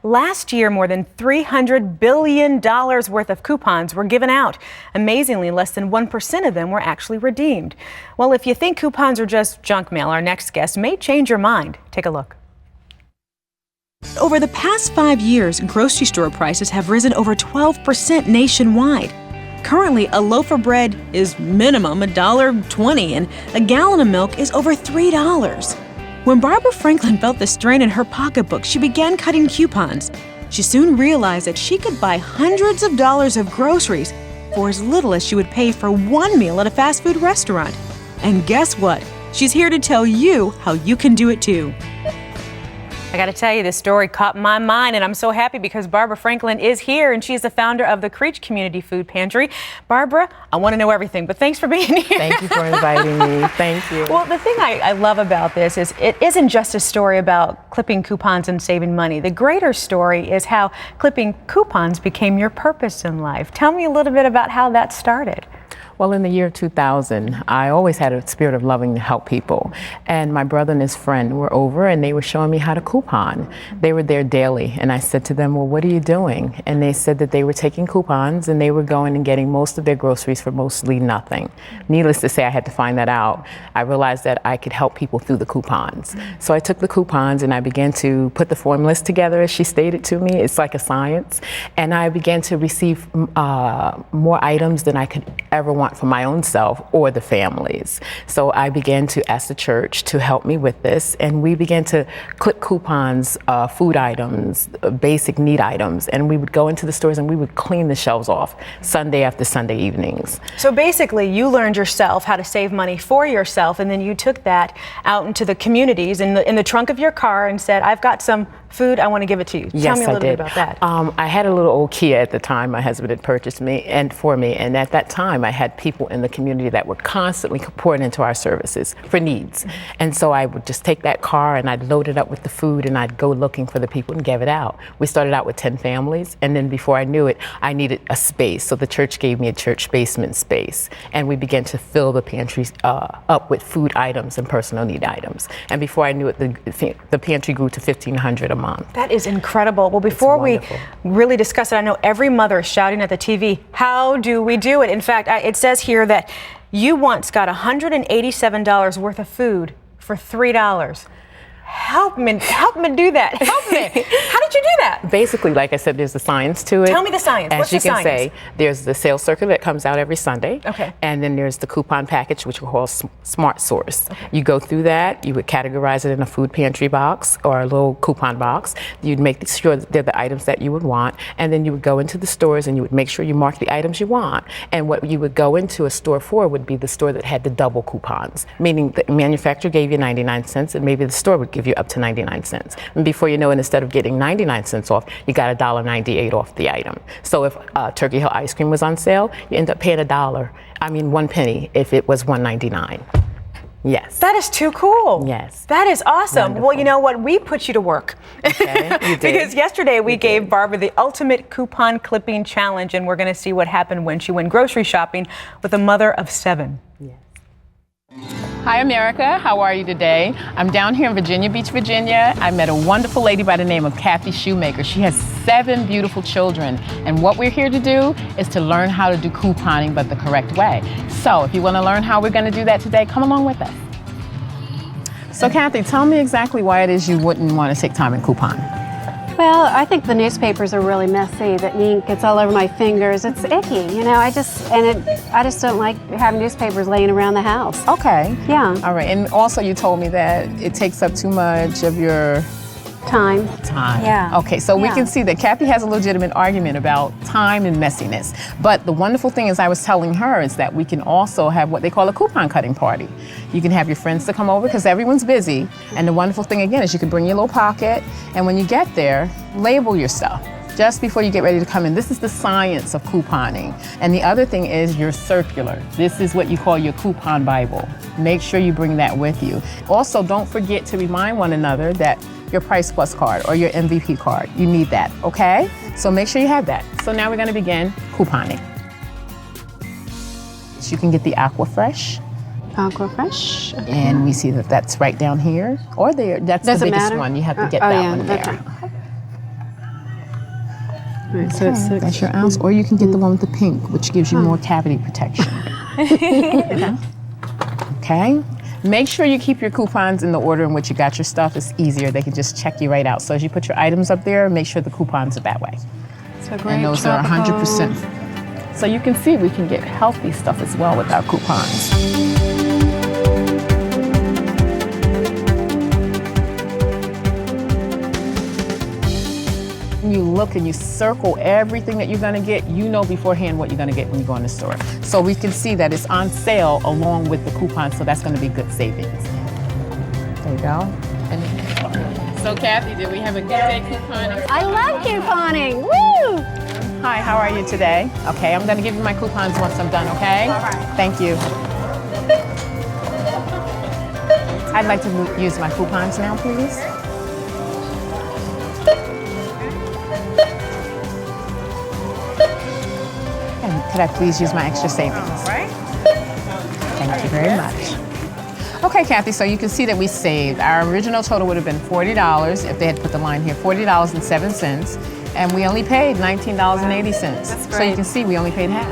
Last year, more than $300 billion worth of coupons were given out. Amazingly, less than 1% of them were actually redeemed. Well, if you think coupons are just junk mail, our next guest may change your mind. Take a look. Over the past 5 years, grocery store prices have risen over 12% nationwide. Currently, a loaf of bread is minimum $1.20 and a gallon of milk is over $3. When Barbara Franklin felt the strain in her pocketbook, she began cutting coupons. She soon realized that she could buy hundreds of dollars of groceries for as little as she would pay for one meal at a fast food restaurant. And guess what? She's here to tell you how you can do it too. I got to tell you, this story caught my mind, and I'm so happy because Barbara Franklin is here, and she's the founder of the Creech Community Food Pantry. Barbara, I want to know everything, but thanks for being here. Thank you for inviting me. Thank you. Well, the thing I love about this is it isn't just a story about clipping coupons and saving money. The greater story is how clipping coupons became your purpose in life. Tell me a little bit about how that started. Well, in the year 2000, I always had a spirit of loving to help people. And my brother and his friend were over and they were showing me how to coupon. They were there daily. And I said to them, well, what are you doing? And they said that they were taking coupons and they were going and getting most of their groceries for mostly nothing. Needless to say, I had to find that out. I realized that I could help people through the coupons. So I took the coupons and I began to put the formulas together, as she stated to me. It's like a science. And I began to receive more items than I could ever want for my own self or the families. So I began to ask the church to help me with this, and we began to clip coupons, food items, basic need items, and we would go into the stores and we would clean the shelves off Sunday after Sunday evenings. So basically, you learned yourself how to save money for yourself, and then you took that out into the communities in the trunk of your car and said, I've got some food, I want to give it to you. Yes, Tell me a little bit about that. I had a little old Kia at the time my husband had purchased me and for me, and at that time I had people in the community that were constantly pouring into our services for needs. And so I would just take that car and I'd load it up with the food and I'd go looking for the people and give it out. We started out with 10 families, and then before I knew it, I needed a space. So the church gave me a church basement space, and we began to fill the pantries up with food items and personal need items. And before I knew it, the pantry grew to $1,500 a month. That is incredible. Well, before we really discuss it, I know every mother is shouting at the TV, how do we do it? In fact, it says here that you once got $187 worth of food for $3. Help me do that. Help me. How did you do that? Basically, like I said, there's a science to it. Tell me the science. What's the science? As you can say, there's the sales circular that comes out every Sunday. Okay. And then there's the coupon package, which we call Smart Source. Okay. You go through that, you would categorize it in a food pantry box or a little coupon box. You'd make sure that they're the items that you would want. And then you would go into the stores and you would make sure you mark the items you want. And what you would go into a store for would be the store that had the double coupons, meaning the manufacturer gave you 99 cents and maybe the store would give you up to 99 cents. And before you know it, instead of getting 99 cents off, you got $1.98 off the item. So if Turkey Hill ice cream was on sale, you end up paying one penny if it was $1.99. Yes. That is too cool. Yes. That is awesome. Wonderful. Well, you know what? We put you to work. Okay, you did. Because yesterday we gave Barbara the ultimate coupon clipping challenge, and we're going to see what happened when she went grocery shopping with a mother of 7. Yes. Hi, America. How are you today? I'm down here in Virginia Beach, Virginia. I met a wonderful lady by the name of Kathy Shoemaker. She has 7 beautiful children. And what we're here to do is to learn how to do couponing, but the correct way. So if you want to learn how we're going to do that today, come along with us. So Kathy, tell me exactly why it is you wouldn't want to take time and coupon. Well, I think the newspapers are really messy. The ink gets all over my fingers. It's icky, you know. I just don't like having newspapers laying around the house. Okay. Yeah. All right. And also you told me that it takes up too much of your Time. Yeah. Okay, so we can see that Kathy has a legitimate argument about time and messiness. But the wonderful thing, as I was telling her, is that we can also have what they call a coupon cutting party. You can have your friends to come over because everyone's busy. And the wonderful thing, again, is you can bring your little pocket. And when you get there, label your stuff just before you get ready to come in. This is the science of couponing. And the other thing is your circular. This is what you call your coupon Bible. Make sure you bring that with you. Also, don't forget to remind one another that your Price Plus card or your MVP card, you need that, okay? So make sure you have that. So now we're gonna begin couponing. So you can get the Aquafresh. Aquafresh. Okay. And we see that that's right down here or there. That's the biggest one. You have to get that one there. Right, so it's 6. That's your ounce, or you can get the one with the pink, which gives you more cavity protection. Okay. Make sure you keep your coupons in the order in which you got your stuff. It's easier. They can just check you right out. So as you put your items up there, make sure the coupons are that way. So great. And those are 100%. So you can see we can get healthy stuff as well with our coupons. When you look and you circle everything that you're gonna get, you know beforehand what you're gonna get when you go in the store. So we can see that it's on sale along with the coupon, so that's gonna be good savings. There you go. So Kathy, did we have a good day couponing? I love couponing. Woo! Hi, how are you today? Okay, I'm gonna give you my coupons once I'm done, okay? All right. Thank you. I'd like to use my coupons now, please. And could I please use my extra savings? All right. Thank you very much. Okay, Kathy, so you can see that we saved. Our original total would have been $40 if they had put the line here, $40.07, and we only paid $19.80. That's great. So you can see we only paid half.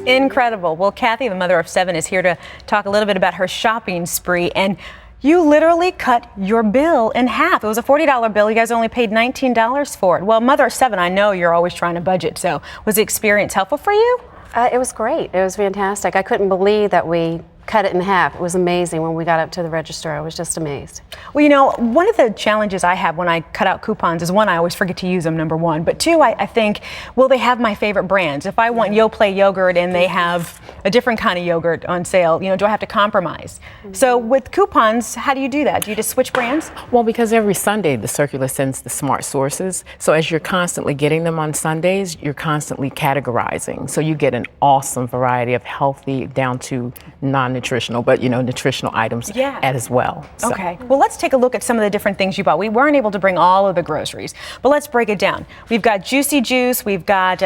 Incredible. Well, Kathy, the mother of 7, is here to talk a little bit about her shopping spree, and you literally cut your bill in half. It was a $40 bill. You guys only paid $19 for it. Well, mother of 7, I know you're always trying to budget, so was the experience helpful for you? It was great. It was fantastic. I couldn't believe that we cut it in half. It was amazing when we got up to the register. I was just amazed. Well, you know, one of the challenges I have when I cut out coupons is, one, I always forget to use them, number one. But two, I think, will they have my favorite brands? If I want Yoplait yogurt and they have a different kind of yogurt on sale, you know, do I have to compromise? So with coupons, how do you do that? Do you just switch brands? Well, because every Sunday the circular sends the smart sources. So as you're constantly getting them on Sundays, you're constantly categorizing. So you get an awesome variety of healthy down to non-nutritional, but you know, nutritional items as well. So. Okay. Well, let's take a look at some of the different things you bought. We weren't able to bring all of the groceries, but let's break it down. We've got Juicy Juice, we've got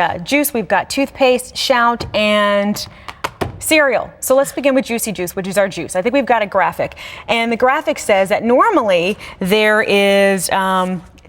we've got toothpaste, Shout, and cereal. So let's begin with Juicy Juice, which is our juice. I think we've got a graphic, and the graphic says that normally there is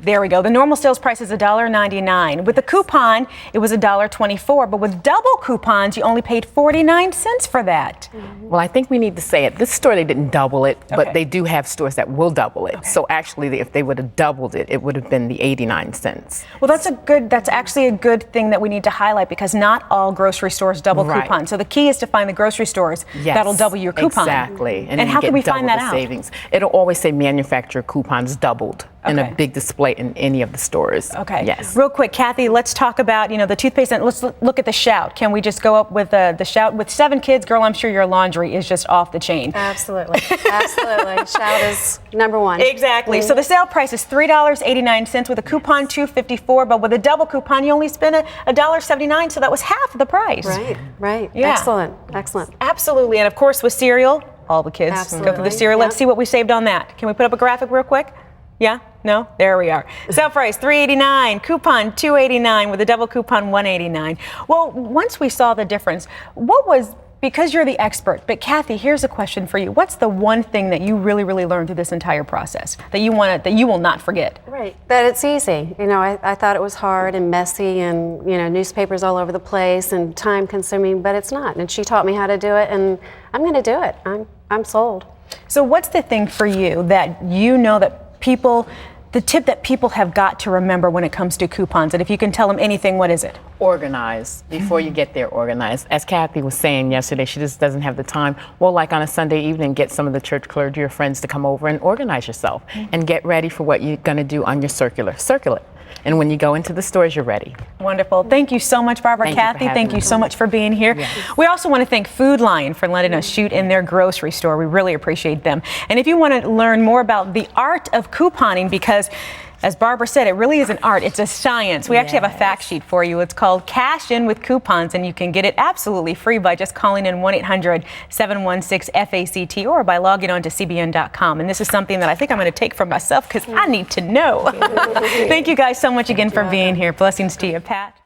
there we go. The normal sales price is $1.99. With the coupon, it was $1.24, but with double coupons, you only paid 49 cents for that. Well, I think we need to say it. This store, they didn't double it, but they do have stores that will double it. So actually, if they would have doubled it, it would have been the 89 cents. Well, that's actually a good thing that we need to highlight, because not all grocery stores double coupons. So the key is to find the grocery stores that'll double your coupon. Exactly. And how can we find that out? Savings. It'll always say manufacturer coupons doubled in a big display in any of the stores. Okay. Yes. Real quick, Kathy, let's talk about, you know, the toothpaste, and let's look at the Shout. Can we just go up with the Shout? With 7 kids, girl, I'm sure your laundry is just off the chain. Absolutely. Absolutely. Shout is number one. Exactly. So the sale price is $3.89 with a coupon $2.54, but with a double coupon you only spend $1.79, so that was half the price. Right. Right. Yeah. Excellent. Excellent. Absolutely. And of course with cereal, all the kids go for the cereal. Let's see what we saved on that. Can we put up a graphic real quick? Yeah? No? There we are. Sale price $3.89, coupon $2.89, with a double coupon $1.89. Well, once we saw the difference, because you're the expert, but Kathy, here's a question for you. What's the one thing that you really, really learned through this entire process that you will not forget? Right. That it's easy. You know, I thought it was hard and messy and, you know, newspapers all over the place and time consuming, but it's not. And she taught me how to do it, and I'm going to do it. I'm sold. So what's the thing for you that you know that the tip that people have got to remember when it comes to coupons? And if you can tell them anything, what is it? Organize. Before you get there, organize. As Kathy was saying yesterday, she just doesn't have the time. Well, like on a Sunday evening, get some of the church clergy or friends to come over and organize yourself and get ready for what you're going to do on your circular. Circle it. And when you go into the stores, you're ready. Wonderful. Thank you so much, Barbara. Kathy, thank you so much for being here. Yes. We also want to thank Food Lion for letting us shoot in their grocery store. We really appreciate them. And if you want to learn more about the art of couponing, because as Barbara said, it really is an art. It's a science. We actually have a fact sheet for you. It's called Cash In with Coupons, and you can get it absolutely free by just calling in 1-800-716-FACT or by logging on to CBN.com. And this is something that I think I'm going to take for myself because I need to know. Thank you guys so much again for being here. Blessings to you, Pat.